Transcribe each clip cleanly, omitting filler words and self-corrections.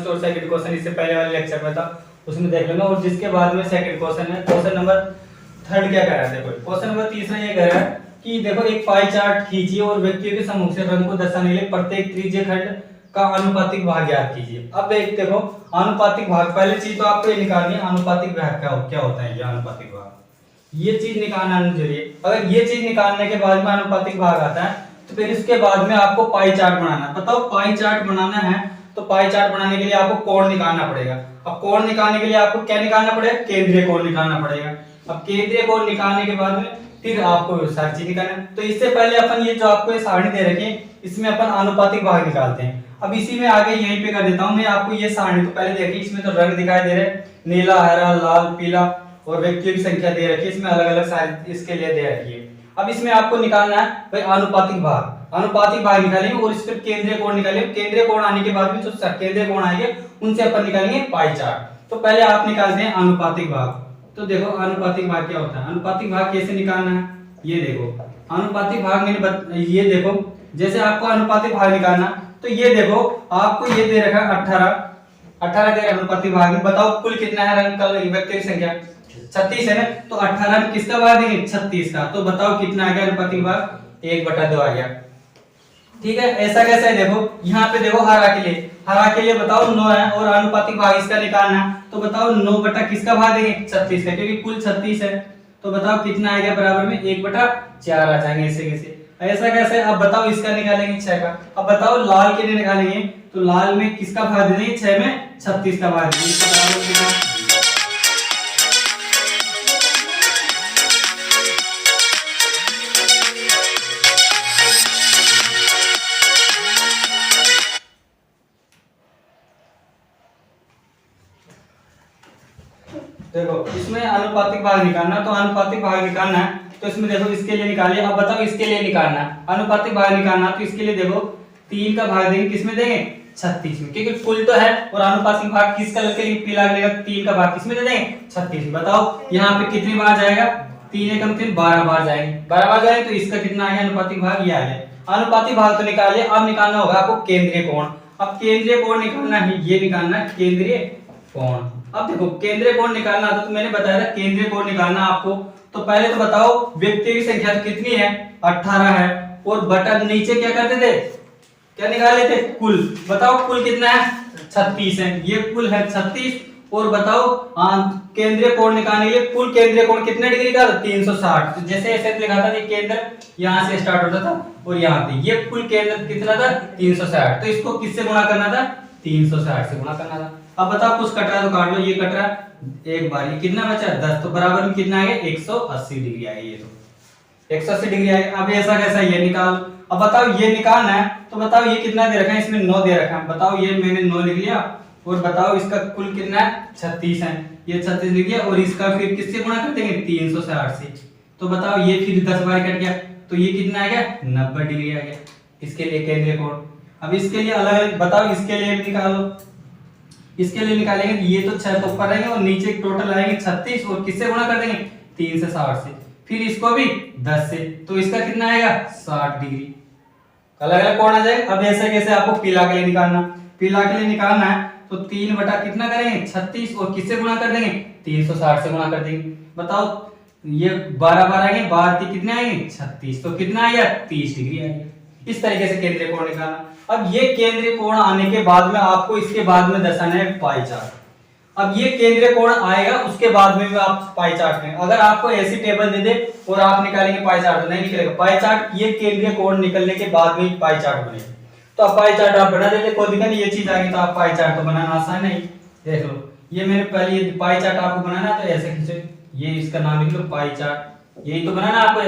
First और second question इससे पहले वाले लेक्चर में था, उसमें देख लेना। और जिसके बाद में सेकंड क्वेश्चन है, क्वेश्चन नंबर थर्ड क्या कह रहा है, देखो क्वेश्चन नंबर तीसरा ये कह रहा है कि देखो एक पाई चार्ट खींचिए और व्यक्तियों के समूह से रंग को दर्शाने के लिए प्रत्येक त्रिज्यीय खंड का आनुपातिक भाग ज्ञात कीजिए। अब एक देखो आनुपातिक भाग, पहले चीज तो आपको ये निकालनी है आनुपातिक भाग क्या होता है। ये आनुपातिक भाग, ये चीज निकालना जरूरी है। अगर ये चीज निकालने के बाद में आनुपातिक भाग आता है तो फिर इसके बाद में आपको पाई चार्ट बनाना है। बताओ पाई चार्ट बनाना है तो पाई चार्ट बनाने के लिए आपको कोण निकालना पड़ेगा। अब कोण निकालने के लिए आपको क्या निकालना पड़ेगा, केंद्रीय कोण निकालना पड़ेगा। अब केंद्रीय कोण निकालने के बाद में फिर आपको सारी चीज निकालना है। तो इससे पहले अपन ये जो आपको ये सारणी दे रखी है इसमें अपन आनुपातिक भाग निकालते हैं। अब इसी में आगे यहीं पे कर देता हूं मैं आपको ये सारणी। तो पहले देखिए इसमें तो रंग दिखाई दे रहे हैं, नीला, हरा, लाल, पीला और व्यक्तियों की संख्या दे रखी है, इसमें अलग अलग साइज इसके लिए दे रखी है। अब इसमें आपको निकालना है भाई आनुपातिक भाग। आनुपातिक भाग निकालेंगे और इस पर केंद्रीय कोण निकालेंगे। केंद्रीय कोण आने के बाद में जो केंद्रीय कोण आएंगे उनसे अपन निकालेंगे पाई चार्ट। तो पहले आप निकालते हैं आनुपातिक भाग। तो देखो आनुपातिक भाग क्या होता है, अनुपातिक भाग कैसे निकालना है, ये देखो आनुपातिक भाग मैंने ये देखो जैसे आपको अनुपातिक भाग निकालना तो ये देखो आपको ये दे रखा है 18 दे रखा अनुपातिक भाग में। बताओ कुल कितना है रंग कल व्यक्तियों की संख्या 36 है ना, तो 18 में किसका भाग देंगे 36 का। तो बताओ कितना आ गया अनुपातिक भाग, 1/2 आ गया। ठीक है, ऐसा कैसे है देखो यहाँ पे देखो हरा के लिए बताओ 9 है और अनुपातिक भाग इसका निकालना है। तो बताओ 9 बटा किसका भाग देंगे 36 का, क्योंकि कुल 36 है। तो बताओ कितना आएगा बराबर में 1/4 आ जाएंगे ऐसे कैसे, ऐसा कैसे। अब बताओ इसका निकालेंगे 6 का। अब बताओ लाल के लिए निकालेंगे तो लाल में किसका भाग दे देंगे 6 में 36 का भाग देंगे। इसका बराबर कितना, देखो इसमें अनुपातिक भाग निकालना। तो अनुपातिक भाग निकालना है तो इसमें देखो इसके लिए निकालिए। अब बताओ इसके लिए निकालना है अनुपातिक भाग निकालना, तो इसके लिए देखो 3 का भाग देंगे किसमें देंगे 36 में, क्योंकि कुल तो है। और अनुपातिक भाग किस कलर के लिए पीला लगेगा, 3 का भाग किसमें दे देंगे 36 में। बताओ यहाँ पे कितनी बार जाएगा, 3 एकम 3 12 बार जाएंगे, 12 बार जाएंगे तो इसका कितना आ गया अनुपातिक भाग, ये आ गया। अनुपातिक भाग तो निकालिए। अब निकालना होगा आपको केंद्रीय कोण। अब केंद्रीय कोण निकालना है, ये निकालना है केंद्रीय कोण। अब देखो केंद्रीय कोण निकालना था तो मैंने बताया था केंद्रीय कोण निकालना आपको। तो पहले तो बताओ व्यक्तियों की संख्या तो कितनी है 18 है और बटा नीचे क्या करते थे, क्या निकाले थे कुल। बताओ कुल कितना है 36 है, ये कुल है 36। और बताओ केंद्रीय कोण निकालने के लिए कुल केंद्रीय कोण कितने डिग्री का 360। तो जैसे ऐसे लिखा था ये केंद्र यहाँ से स्टार्ट होता था और यहाँ पे ये कुल केंद्र कितना था 360। तो इसको किससे गुणा करना था 360 से गुणा करना था। अब बताओ कुछ कट रहा तो काट लो, ये कट रहा एक बार, ये कितना बचा 10। तो बराबर में कितना आएगा 180 डिग्री आएगी, ये तो 180 डिग्री आएगा। अब ऐसा कैसा ये निकाल। अब बताओ ये निकालना है तो बताओ ये कितना दे रखा है, इसमें 9 दे रखा है। बताओ ये मैंने 9 लिख लिया और बताओ इसका कुल कितना है 36 है, ये 36 लिख लिया और इसका फिर किससे गुणा कर देंगे 360 से। तो बताओ ये फिर 10 बार कट गया तो ये कितना आ गया 90 डिग्री आ गया इसके लिए केंद्रीय कोण। अब इसके लिए अलग अलग बताओ, इसके लिए निकालो, इसके लिए निकालेंगे तो ये तो 6 तो ऊपर रहेंगे और नीचे टोटल आएंगे 36 और किससे गुणा कर देंगे 360 से, फिर इसको भी 10 से। तो इसका कितना आएगा 60 डिग्री, अलग अलग कोण आ जाएगा। अब ऐसे कैसे आपको पीला के लिए निकालना, पीला के लिए निकालना है तो 3 बटा कितना करेंगे 36 और किससे गुणा कर देंगे 360 से गुणा कर देंगे। बताओ ये 12 बार आएंगे, 12 कितने आएंगे 36, तो कितना आएगा 30 डिग्री आएगा। इस तरीके से केंद्रीय कोण निकालना। अब ये केंद्रीय कोण आने के बाद में आपको इसके बाद में दर्शाना है पाई चार्ट। अब ये केंद्रीय कोण आएगा उसके बाद में भी आप पाई चार्ट में, अगर आपको ऐसी टेबल दे दे और आप निकालेंगे पाई चार्ट तो नहीं निकलेगा पाई चार्ट। ये केंद्रीय कोण निकलने के बाद में पाई चार्ट बनेगा। तो अब पाई चार्ट आप बना देते, कोई दिक्कत नहीं, ये चीज आएगी तो आप पाई चार्ट तो बनाना आसान नहीं। देख लो ये मैंने पहले ये पाई चार्ट आपको बनाना तो ऐसे खींचो, ये इसका नाम लिख लो पाई चार्ट, यही तो बनाना आपको।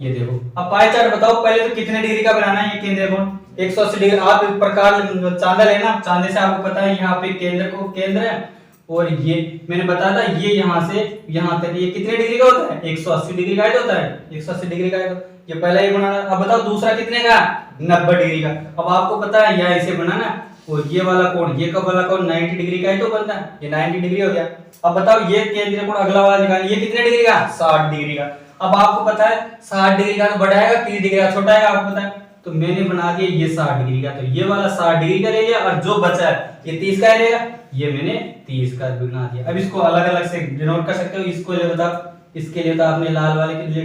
ये देखो अब पाई चार्ट बताओ पहले तो कितने डिग्री का बनाना है ये केंद्रीय कोण 180 डिग्री। आप एक प्रकार चांदा लेना, चांदे से आपको पता है यहाँ पे केंद्र है और ये मैंने बताया था ये यहाँ से यहाँ तक ये कितने डिग्री का होता है 180 डिग्री का होता है 180 डिग्री का है। तो ये पहला ये बनाना। अब बताओ दूसरा कितने का 90 डिग्री का। अब आपको पता है यहाँ इसे बनाना और ये वाला कोण, ये कब वाला कोण 90 डिग्री का ही तो बनता है, ये 90 डिग्री हो गया। अब बताओ ये केंद्रीय कोण अगला वाला निकालिए, ये कितने डिग्री का 60 डिग्री का। अब आपको पता है 60 डिग्री का तो बड़ा आएगा 30 डिग्री का छोटा आएगा, आपको पता है। तो मैंने बना दिया ये 60 डिग्री का, तो ये वाला 60 डिग्री का ले लिया, और जो बचा है ये 30 का रहेगा, ये मैंने 30 का बना दिया। अब इसको अलग अलग से डिनोट कर सकते हो। इसको ले बताओ, इसके लिए तो आपने लाल वाले के लिए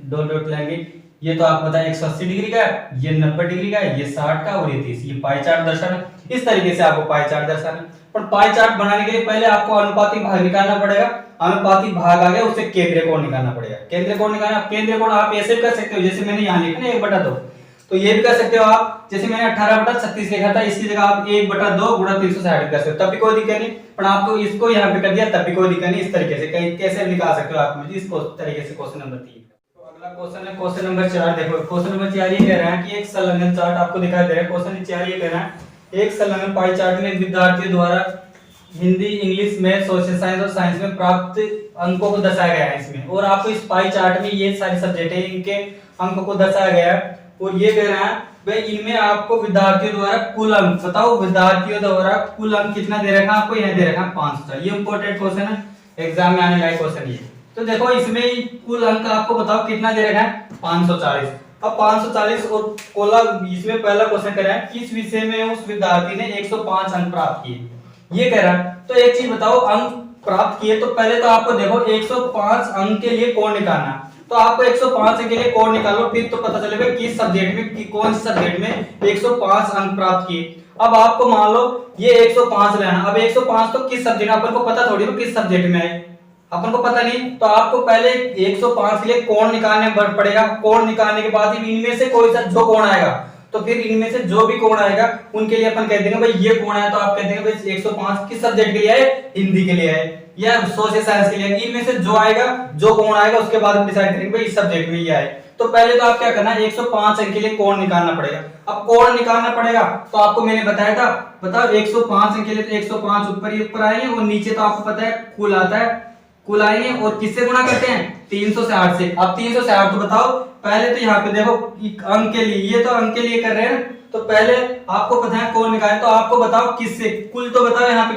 डॉट डॉट लेंगे। ये तो आप बताए 180 डिग्री का है, ये 90 डिग्री का है, ये 60 का और ये 30। ये पाई चार्ट दर्शाना, इस तरीके से आपको पाई चार्ट दर्शाना। पर पाई चार्ट बनाने के लिए पहले आपको अनुपातिक भाग निकालना पड़ेगा। अनुपातिक भाग आ गया, उससे केंद्रीय कोण निकालना पड़ेगा। केंद्रीय कोण निकालना, केंद्रीय कोण आप ऐसे कर सकते हो जैसे मैंने यहाँ लिखा ना 1/2, तो ये भी कर सकते हो आप। जैसे मैंने 18/36 लिखा था, इसकी जगह आप 1/2 गुणा 360 कर सकते हो, तब भी कोई दिक्कत नहीं। पर आपको इसको यहाँ पे कर दिया तब भी कोई दिक्कत नहीं। इस तरीके से कहीं कैसे निकाल सकते हो आप इस तरीके से। क्वेश्चन नंबर 3 अगला क्वेश्चन है क्वेश्चन नंबर 4। देखो क्वेश्चन नंबर 4 ये कह रहा है कि एक संलग्न चार्ट आपको दिखाई दे रहा है। क्वेश्चन 4 ये कह रहा है एक संलग्न पाई चार्ट में विद्यार्थियों द्वारा Hindi, English, math, social science और साइंस में प्राप्त अंकों को दर्शाया गया है इसमें। और आपको इस पाई चार्ट में ये सारे सब्जेक्ट है, इनके अंकों को दर्शाया गया है। और ये कह रहा है भाई इनमें आपको विद्यार्थियों द्वारा कुल अंक बताओ। विद्यार्थियों द्वारा कुल अंक कितना दे रखा है आपको? यहाँ दे रखा है 500। ये इंपॉर्टेंट क्वेश्चन है, एग्जाम में आने लायक क्वेश्चन ये। तो देखो इसमें कुल अंक आपको बताओ कितना दे रखा है? 540। अब 540 और कोला इसमें पहला क्वेश्चन कह रहा है किस विषय में उस विद्यार्थी ने 105 अंक प्राप्त किए, ये कह रहा है। तो एक चीज बताओ, अंक प्राप्त किए तो पहले तो आपको देखो 105 अंक के लिए कोण निकालना। तो आपको 105 अंक के लिए कोण निकालो, फिर तो पता चलेगा किस सब्जेक्ट में कौन से सब्जेक्ट में 105 अंक प्राप्त किए। अब आपको मान लो ये 105 लेना। अब 105 तो किस सब्जेक्ट में, अपन को पता थोड़ी ना किस सब्जेक्ट में है, अपन को पता नहीं। तो आपको पहले 105 के लिए कोण निकालने पड़ेगा। कोण निकालने के बाद इनमें से कोई सा जो कोण आएगा, तो फिर इनमें से जो भी कोण आएगा उनके लिए अपन कह देंगे भाई ये कोण है, तो आप कह देंगे भाई 105 किस सब्जेक्ट के लिए है? हिंदी के लिए है या सोशल साइंस के लिए। इनमें से जो आएगा, जो कोण आएगा उसके बाद हम डिसाइड करेंगे भाई इस सब्जेक्ट में ये है। तो पहले तो आप क्या करना है 105 अंक के लिए कोण निकालना पड़ेगा। अब कोण निकालना पड़ेगा तो आपको मैंने बताया था, बताओ 105 अंक के लिए तो 105 ऊपर ही ऊपर आएंगे और नीचे तो आपको पता है कुल आता है, कुल आएंगे और किससे गुणा करते हैं? 360 से। अब 360 तो बताओ पहले तो यहाँ पे देखो अंक के लिए, ये तो अंक के लिए कर रहे हैं, तो पहले आपको पता है कोण निकाले। तो आपको बताओ किससे, कुल तो बताओ यहाँ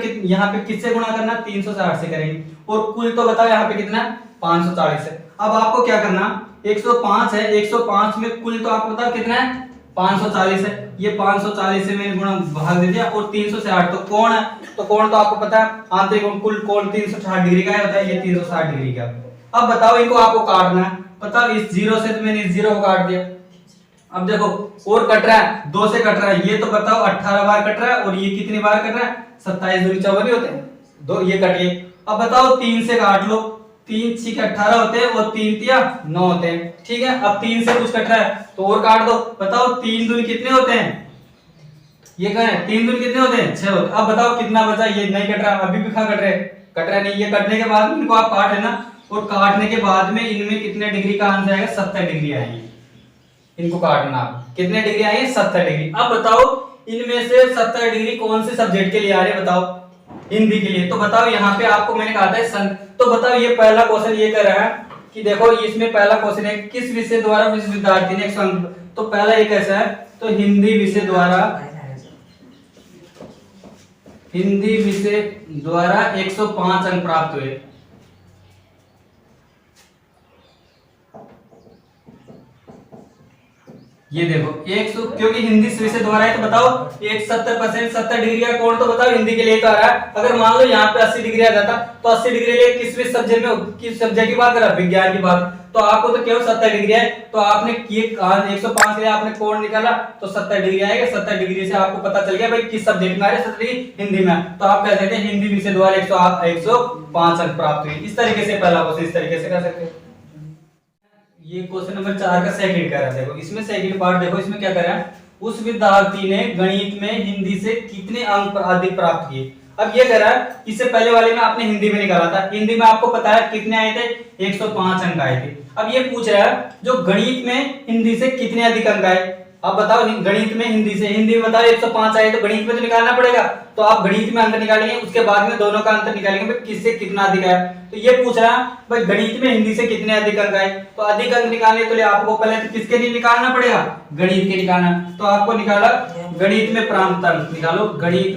पे किससे गुणा करना? 360 से करेंगे। और कुल तो बताओ यहाँ पे कितना? 540 है। अब आपको क्या करना, 105 है, 105 में कुल तो आपको बताओ कितना है? 540 है। ये 540 से मैंने गुणा भाग दे दिया। और 360 तो कोण है, तो कोण तो आपको पता है आंतरिक कोण, कुल कोण 360 डिग्री का होता है, ये 360 डिग्री का। अब बताओ इनको आपको काटना है। बताओ इस 0 से तो मैंने इस 0 को काट दिया। अब देखो और कट रहा है, 2 से कट रहा है, ये तो बताओ 18 बार कट रहा है और ये कितनी बार कट रहा है? 27 दूनी 54 होते हैं, 2 ये कटिए। अब बताओ 3 से काट लो, 3 6 18 होते हैं और 3 तिया 9 होते हैं, ठीक है। अब 3 से कुछ कट रहा है तो और काट दो। बताओ 3 दूनी कितने होते हैं? ये कह रहे हैं 3 दूनी कितने होते हैं? 6 होते हैं। अब बताओ कितना बचा? ये नहीं कट रहा, अभी भी कहां कट रहा है नहीं। ये कटने के बाद इनको आप काट लेना और काटने के बाद में इनमें कितने डिग्री का आंसर आएगा? 70 डिग्री आएगी। इनको काटना आप कितने डिग्री आएंगे? 70 डिग्री। अब बताओ इनमें से 70 डिग्री कौन से सब्जेक्ट के लिए आ रहे हैं? बताओ हिंदी के लिए। तो बताओ यहाँ पे आपको मैंने कहा था तो बताओ ये पहला क्वेश्चन ये कर रहा है कि देखो इसमें पहला क्वेश्चन है किस विषय द्वारा इस विद्यार्थी ने 100 अंक। तो पहला ये कैसा है? तो हिंदी विषय द्वारा 105 अंक प्राप्त हुए। ये देखो 100, क्योंकि हिंदी विषय द्वारा है तो बताओ एक 70% 70 डिग्री का कोण तो बताओ हिंदी के लिए तो आ रहा है। अगर मान लो यहाँ पे 80 डिग्री आ जाता तो 80 डिग्री लिए किस सब्जेक्ट में, किस सब्जेक्ट की बात करा? विज्ञान की बात। तो आपको तो केवल 70 डिग्री है, तो आपने 105 के लिए आपने कोण निकाला तो 70 डिग्री आएगा। 70 डिग्री से आपको पता चल गया भाई किस सब्जेक्ट में आ रहा है, 70 डिग्री हिंदी में। तो आप कह सकते हैं हिंदी विषय द्वारा 105 अंक प्राप्त हुए। इस तरीके से पहला क्वेश्चन इस तरीके से कर सकते हैं। ये क्वेश्चन नंबर 4 का सेकंड कर रहा है। देखो इसमें सेकंड पार्ट देखो, इसमें क्या कर रहा है? उस विद्यार्थी ने गणित में हिंदी से कितने अंक अधिक प्राप्त किए। अब ये कह रहा है इससे पहले वाले में आपने हिंदी में निकाला था, हिंदी में आपको पता है कितने आए थे? 105 अंक आए थे। अब ये पूछ रहा है जो गणित में हिंदी से कितने अधिक अंक आए। अब बताओ गणित में हिंदी से, हिंदी में बताओ 105 आए तो गणित में तो निकालना पड़ेगा। तो आप गणित में अंक निकालेंगे, उसके बाद में दोनों का अंतर निकालेंगे भाई किससे कितना अधिक आया। तो ये पूछ रहा है भाई गणित में हिंदी से कितने अधिक अंक आए। तो अधिक अंक निकालने के लिए आपको पहले तो किसके लिए निकालना पड़ेगा? गणित के निकालना। तो आपको निकाला गणित में प्राप्त अंक निकालो, गणित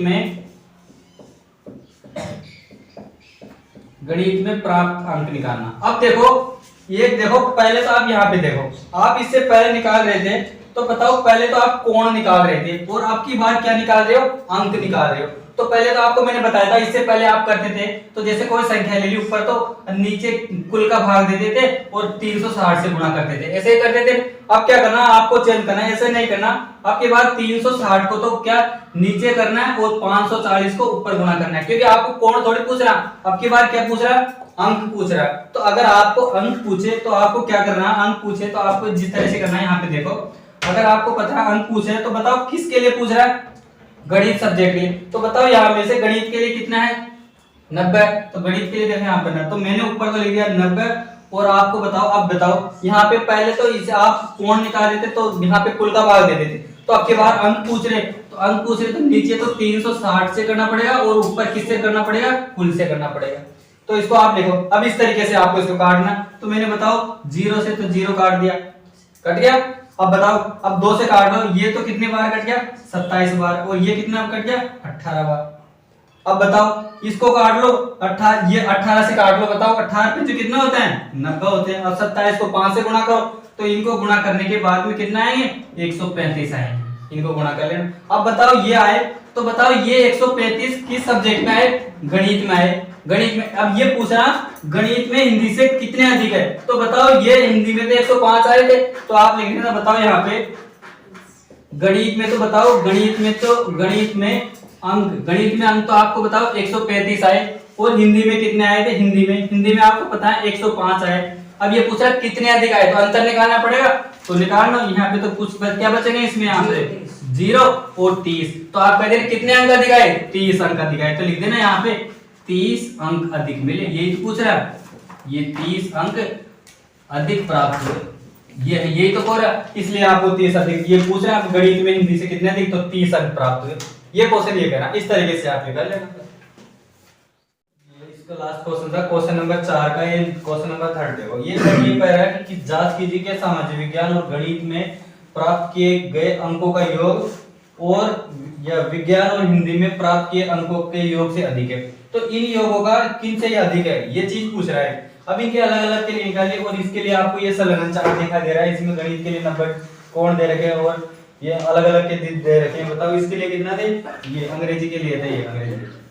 में प्राप्त अंक निकालना। अब देखो ये देखो पहले तो आप यहाँ पे देखो, आप इससे पहले निकाल रहे थे तो बताओ पहले तो आप कोण निकाल रहे थे और आपकी बार क्या निकाल रहे हो, अंक निकाल रहे हो। तो पहले तो आपको मैंने बताया था, इससे पहले आप करते थे तो जैसे कोई संख्या ले ली ऊपर तो नीचे कुल का भाग देते थे और 360 से गुणा करते थे, ऐसे ही करते थे। अब क्या करना, आपको चेंज करना है, ऐसे नहीं करना। आपके बाद 360 को तो क्या नीचे करना है और 540 को ऊपर गुणा करना है, क्योंकि आपको कोण थोड़ी पूछ रहा, आपकी बार क्या पूछ रहा, अंक पूछ रहा। तो अगर आपको अंक पूछे तो आपको क्या करना है, अंक पूछे तो आपको जिस तरह से करना है, यहाँ पे देखो, अगर आपको पता है अंक पूछे तो बताओ किसके लिए पूछ रहा है, गणित सब्जेक्ट के लिए। तो बताओ यहाँ में से गणित के लिए कितना है, 90। तो गणित के लिए देखो यहाँ पे ना, तो मैंने ऊपर तो लिख दिया 90 और आपको बताओ, अब बताओ यहाँ पे पहले तो इसे आप कोण निकाल देते तो यहाँ पे कुल का भाग दे देते, तो आपके बाद अंक पूछ रहे, तो अंक पूछ रहे तो नीचे तो 360 से करना पड़ेगा और ऊपर किससे करना पड़ेगा, कुल से करना पड़ेगा। तो इसको आप देखो, अब इस तरीके से आपको इसको काटना। तो मैंने बताओ 0 से तो 0 काट दिया, कट गया। अब बताओ, अब 2 से काट लो, ये तो कितने बार कट गया, 27 बार, और ये कितना कट गया, 18 बार। अब बताओ इसको काट लो, 18, ये 18 से काट लो, बताओ 18 पे जो कितना होता है, 90 होते हैं। अब 27 को 5 से गुणा करो, तो इनको गुणा करने के बाद में कितना आएंगे, 135 आएंगे, इनको गुणा कर लेना। अब बताओ ये आए, तो बताओ ये 135 किस सब्जेक्ट में आए, गणित में आए, गणित में। अब ये पूछा गणित में हिंदी से कितने अधिक है, तो बताओ ये हिंदी में तो 105 आए थे, तो आप लिख देना, बताओ यहाँ पे गणित में, तो बताओ गणित में अंक तो आपको बताओ 135 आए, और हिंदी में कितने आए थे, हिंदी में आपको पता है 105 आए। अब ये पूछा कितने अधिक आए, तो अंतर निकालना पड़ेगा, तो निकाल लो। यहाँ पे तो कुछ क्या बचेंगे इसमें, यहाँ पे 0 और 30, तो आप कहते हैं कितने अंक अधिक आए, 30 अंक अधिक आए, तो लिख देना यहाँ पे 30 अंक अधिक मिले, यही तो पूछ रहा है, ये 30 अंक अधिक प्राप्त हुए, ये यही तो बोल रहा है, इसलिए आपको 30 अधिक ये पूछ रहा है, गणित में हिंदी से कितने अधिक, तो 30 अंक प्राप्त हुए। ये क्वेश्चन ये कहना, इस तरीके से आप ये कर लेना। इसका लास्ट क्वेश्चन था, क्वेश्चन नंबर 4 का, ये क्वेश्चन नंबर 3 देखो, ये कह रहा है कि जांच कीजिए कि सामाजिक विज्ञान और गणित में प्राप्त किए गए अंकों का योग और या विज्ञान और हिंदी में प्राप्त किए अंकों के योग से अधिक है, तो इन योगों का किन से अधिक है, ये चीज पूछ रहा है। अब इनके अलग अलग के लिए निकालिए, और इसके लिए आपको ये संलग्न चार्ट दिखाई दे रहा है, इसमें गणित के लिए 90 कोण दे रखे हैं और ये अलग अलग के दे रखे हैं। बताओ इसके लिए कितना थे, ये अंग्रेजी के लिए थे, ये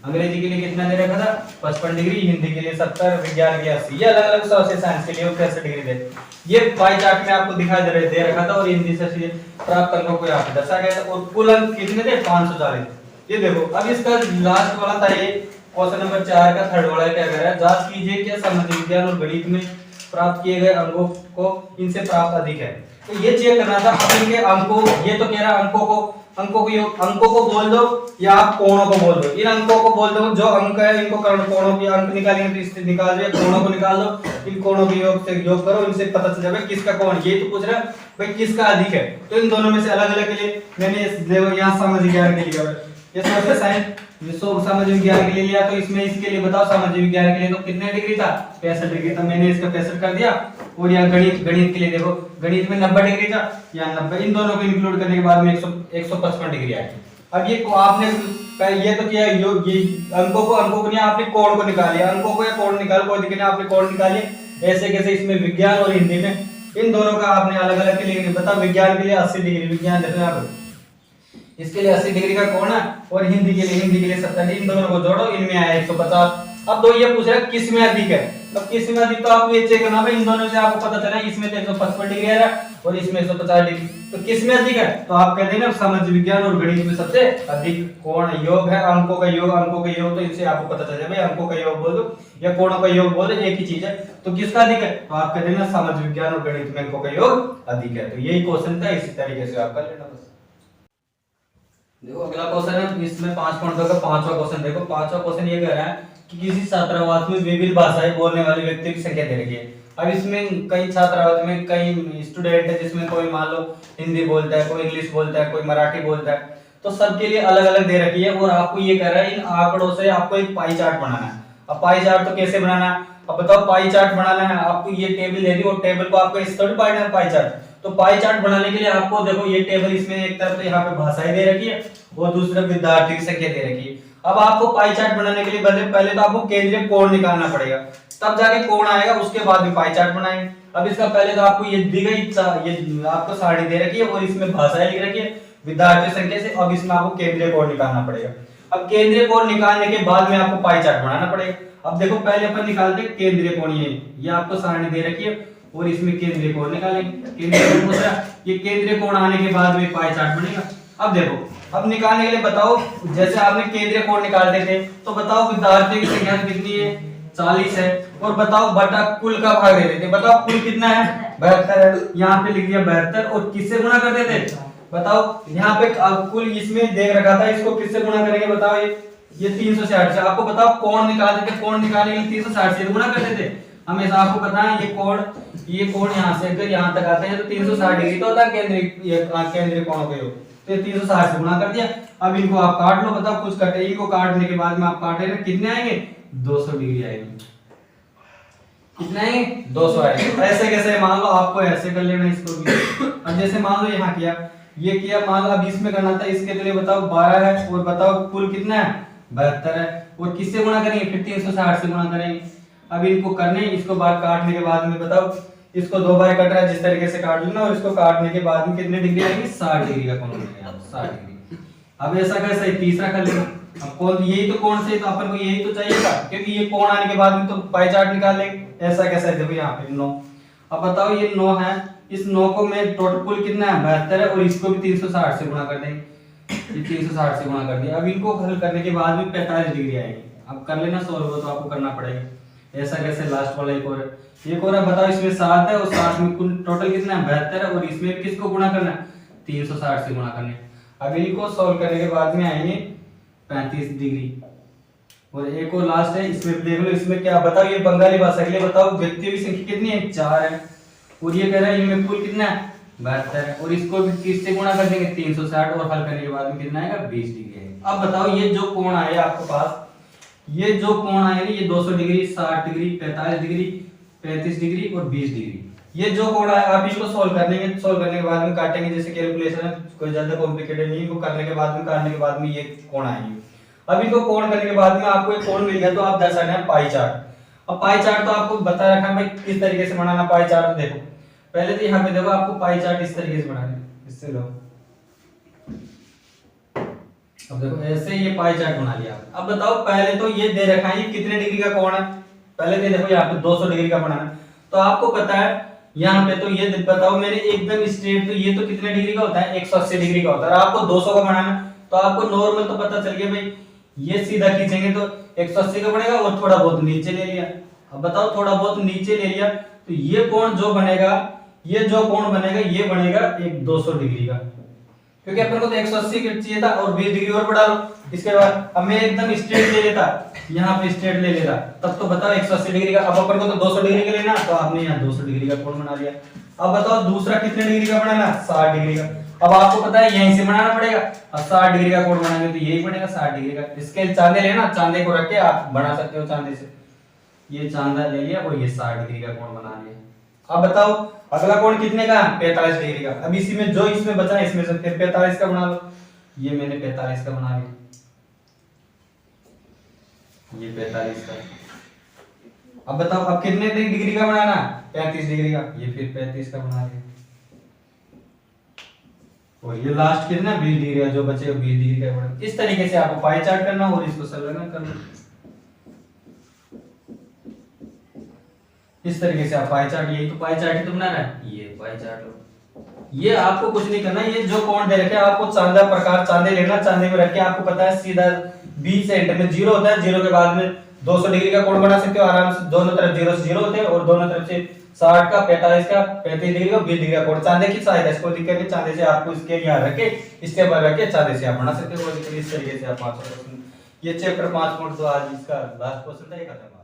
अंग्रेजी के लिए कितना दे रखा था, 55 डिग्री, हिंदी के लिए 70, विज्ञान के 80, ये अलग अलग सोशल साइंस के लिए 65 डिग्री दे। ये पाई चार्ट में आपको दिखाई दे रखा था, और हिंदी से प्राप्त अंकों को यहाँ पे दर्शाया गया था, और कुल अंक कितने थे, 540। ये देखो, अब इसका लास्ट वाला था, ये क्वेश्चन नंबर 4 का 3rd वाला क्या कह रहा है, जांच कीजिए क्या सामाजिक विज्ञान और गणित में प्राप्त किए गए अंकों को इनसे प्राप्त अधिक है। तो ये चेक करना था, अब इनके अंकों, ये तो कह रहा है अंकों को बोल दो या आप कोणों को बोल दो। इन अंकों को बोल दो, जो अंक है इनको कोणों के अंक निकालेंगे, तो इससे निकाल दो, कोणों को निकाल दो, इन कोणों के योग से योग करो, इनसे पता चल जाएगा किसका कोण, ये तो पूछ रहा है भाई किसका अधिक है। तो इन दोनों में से अलग अलग के लिए मैंने देखो यहाँ सामाजिक विज्ञान के लिए, ये सोशल साइंस सामाजिक विज्ञान के लिए लिया, तो इसमें इसके लिए बताओ सामाजिक विज्ञान के लिए तो कितने डिग्री था, 65 डिग्री था, मैंने इसका 65 कर दिया। और यहाँ गणित के लिए देखो, गणित में 90 डिग्री था, यहाँ 90, इन दोनों को इंक्लूड करने के बाद में 155 डिग्री आई। अब ये आपने ये तो किया, ये अंकों को नहीं, आपने कोण को निकालिए, अंकों को या कोण निकालो, कोई दिक्कत नहीं, आपने कोण निकालिए। ऐसे कैसे इसमें विज्ञान और हिंदी में इन दोनों का आपने अलग अलग के लिए बताओ, विज्ञान के लिए 80 डिग्री, विज्ञान देखो यहाँ पे इसके लिए 80 डिग्री का कोण है, और हिंदी के लिए 70, इन दोनों को जोड़ो, इनमें आया 150। अब दो ये पूछ रहा है किस में अधिक है, तो किस में अधिक, तो आपको ये चेक करना है, इन दोनों से आपको पता चला इसमें तो 155 डिग्री है और इसमें 150 डिग्री, तो किस में अधिक है, तो आप कहते हैं ना सामाजिक विज्ञान और गणित में सबसे अधिक कोण योग है, अंकों का योग, तो इनसे आपको पता चल जाए भाई अंकों का योग बोल दो या कोणों का योग बोल दो, एक ही चीज है, तो किसका अधिक है, तो आप कहते हैं ना सामाजिक विज्ञान और गणित में अंकों का योग अधिक है। तो यही क्वेश्चन था, इसी तरीके से आप कर लेना बस। देखो अगला क्वेश्चन है, इसमें 5 पॉइंटों का 5वां क्वेश्चन देखो। 5वां क्वेश्चन ये कह रहा है कि किसी छात्रावास में विभिन्न भाषाएं बोलने वाले व्यक्तियों की संख्या दे रखी है। अब इसमें कई छात्रावास में कई स्टूडेंट है, जिसमें कोई मान लो हिंदी बोलता है, कोई इंग्लिश बोलता है, कोई मराठी बोलता है, तो सबके लिए अलग अलग दे रखी है। और आपको ये कह रहा है इन आंकड़ों से आपको एक पाई चार्ट बनाना है। अब पाई चार्ट तो कैसे बनाना है, अब बताओ पाई चार्ट बनाना है, आपको ये टेबल दे दी और टेबल को आपको इस तरह पाई है पाई चार्ट। तो पाई चार्ट बनाने के लिए आपको देखो ये टेबल, इसमें एक तरफ तो यहाँ पे भाषाएं दे रखी है और दूसरी तरफ विद्यार्थी की संख्या दे रखी है। अब आपको पाई चार्ट बनाने के लिए पहले तो आपको केंद्रीय कोण निकालना पड़ेगा, तब जाके कोण आएगा, उसके बाद में पाई चार्ट बनाएंगे। अब इसका पहले तो आपको ये दी गई ये आपको सारणी दे रखी है और इसमें भाषाएं लिख रखी है विद्यार्थी संख्या से। अब इसमें आपको केंद्रीय कोण निकालना पड़ेगा। अब केंद्रीय कोण निकालने के बाद में आपको पाई चार्ट बनाना पड़ेगा। अब देखो पहले अपन निकालते हैं केंद्रीय कोण, ये आपको सारणी दे रखी है और इसमें केंद्रीय कोण निकालेंगे। केंद्रीय कोण पूछा, ये केंद्रीय कोण आने के बाद में पाई चार्ट बनेगा। अब देखो, अब निकालने के लिए बताओ, जैसे आपने केंद्रीय कोण निकालते थे तो बताओ विद्यार्थियों की संख्या कितनी है, 40 है, और बताओ बटा कुल का भाग दे देते, बताओ कुल कितना है, 72 है, यहाँ पे लिख दिया 72 और किससे गुणा कर देते बताओ, यहाँ पे कुल इसमें देख रखा था, इसको किससे गुणा करेंगे बताओ, ये 360 से। आपको बताओ कोण निकाल देते, कोण निकालने के लिए 360 से गुणा कर देते हमेशा। आपको पता है ये कोण यहाँ से अगर यहाँ तक आते हैं तो 360 डिग्री तो होता है केंद्रीय कोणों का योग, तो 360 से गुणा कर दिया। अब इनको आप काट लो, बताओ कुछ कटे, इनको काटने के बाद में आप काटे ना कितने आएंगे, 200 डिग्री आएंगे। कितना आएंगे, 200 आएंगे। ऐसे कैसे मान लो, आपको ऐसे कर लेना इसको भी। अब जैसे मान लो यहाँ किया, ये किया, मान लो अब इसमें करना था, इसके लिए बताओ 12 है और बताओ कुल कितना है 72 है, और किससे गुणा करेंगे, फिर 360 से गुणा करेंगे। अब इनको करने, इसको बार काटने के बाद में बताओ, इसको 2 बार कट रहा है, जिस तरीके से काट लेना, और इसको काटने के बाद में कितने डिग्री आएंगे, 60 डिग्री का कोण बनेगा, 60 डिग्री। अब ऐसा कैसे तीसरा कर लेंगे। अब कौन, यही तो कोण से, तो अपन को यही तो चाहिए था, क्योंकि ये कोण आने के बाद में तो पाई चार्ट निकाल लेंगे। ऐसा कैसा है, देखो यहाँ पे 9। अब बताओ ये 9 है, इस 9 को मैं टोटल कुल कितना है 72 है, और इसको भी 360 से गुणा कर देंगे, ये 360 से गुणा कर दिया। अब इनको हल करने के बाद में 45 डिग्री आएगी। अब कर लेना सॉल्व, तो आपको करना पड़ेगा। ऐसा कैसे, लास्ट वाला एक और है, बताओ इसमें 7 है और 7 में कुल टोटल कितना है 72 है, और इसमें किसको गुणा करना है 360 से गुणा करना है। अब इनको सॉल्व करने के बाद में आएंगे 35 डिग्री। और एक और लास्ट है, इसमें देख लो, इसमें क्या बताओ, ये बंगाली भाषा के लिए बताओ व्यक्तियों की संख्या कितनी है, 4 है, और ये कह रहा है इनमें कुल कितना है 72 है, और इसको भी किससे गुणा कर देंगे 360, और हल करने के बाद में कितना आएगा 20 डिग्री है। अब बताओ ये जो कोण आया आपके पास, ये जो कोण आए ना, ये 200 डिग्री, 60 डिग्री, 45 डिग्री, 35 डिग्री और 20 डिग्री, ये जो कोण आए आप इसको सॉल्व करेंगे। सॉल्व करने के बाद में काटेंगे, जैसे कैलकुलेशन है, कोई ज्यादा कॉम्प्लिकेटेड नहीं है, इनको करने के बाद में काटने के बाद में ये कोण आएंगे। अब इनको कोण करने के बाद में आपको एक कोण मिल गया, तो आप दर्शाना है पाई चार्ट। अब पाई चार्ट तो आपको बता रखा है भाई किस तरीके से बनाना पाई चार्ट। देखो पहले तो यहाँ पे देखो, आपको पाई चार्ट इस तरीके से बनाना है, इससे लो। अब देखो ऐसे ये पाई चार्ट बना लिया। अब बताओ पहले तो ये दे रखा है, ये कितने डिग्री का कोण है, पहले तो देखो यहाँ पे 200 डिग्री का बनाना, तो आपको पता है यहाँ पे तो ये बताओ मैंने एकदम स्ट्रेट, तो ये तो कितने डिग्री का होता है 180 डिग्री का होता है, और आपको 200 का बनाना, तो आपको नॉर्मल तो पता चल गया भाई, ये सीधा खींचेंगे तो 180 का पड़ेगा, और थोड़ा बहुत नीचे ले लिया। अब बताओ थोड़ा बहुत नीचे ले लिया, तो ये कोण जो बनेगा, ये जो कोण बनेगा ये बनेगा एक 200 डिग्री का, क्योंकि अपन को तो 180 का चाहिए था, और 20 डिग्री और बढ़ा लो। इसके बाद अब मैं एकदम स्ट्रेट ले लेता, यहाँ पे स्ट्रेट ले लेता, तब तो बताओ 180 डिग्री का। अब अपन को तो 200 डिग्री का लेना, तो आपने यहाँ 200 डिग्री का कोण बना लिया। अब बताओ दूसरा कितने डिग्री का बनाना, 60 डिग्री का। अब आपको पता है यहीं से बनाना पड़ेगा, अब 60 डिग्री का कोण बनाएंगे तो यही बनेगा 60 डिग्री का। इसके चांदे लेना, चांदे को रख के आप बना सकते हो चांदे से, ये चांदा ले लिया और ये 60 डिग्री का कोण बना लिया। अब बताओ अगला कोण कितने का, 45 डिग्री का। अब इसी में जो इसमें बचा है, इसमें से फिर 45 का बना लो, ये मैंने 45 का बना लिया, ये 45 का। अब बताओ अब कितने डिग्री का बनाना, 35 डिग्री का, ये फिर 35 का बना लिया, और ये लास्ट कितना 20 डिग्री का, जो बचे 20 डिग्री का बना। इस तरीके से आपको पाई चार्ट करना और इसको संलग्न करना। इस तरीके से आप पाई चार्ट, यही तो पाई चार्ट ही तो बना रहा है, ये पाई चार्ट। ये आपको कुछ नहीं करना, ये जो कोण दे रखे आपको चांदा प्रकार चांदे लेना, चांदे में रख के आपको पता है सीधा 20 सेंटर में 0 होता है, 0 के बाद में 200 डिग्री का कोण बना सकते हो आराम से, दोनों तरफ 0 से 0 होते हैं, और दोनों तरफ से 60 का, 45 का, 35 डिग्री का, 20 डिग्री का कोण चांदे की सहायता से, कोई दिक्कत नहीं, चांदे से आपको इसके यहाँ रख के इसके पर रख के चांदे से आप बना सकते हो। इस तरीके से आप 5 ये चैप्टर 5 पॉइंट तो आज इसका लास्ट क्वेश्चन था, ये खत्म।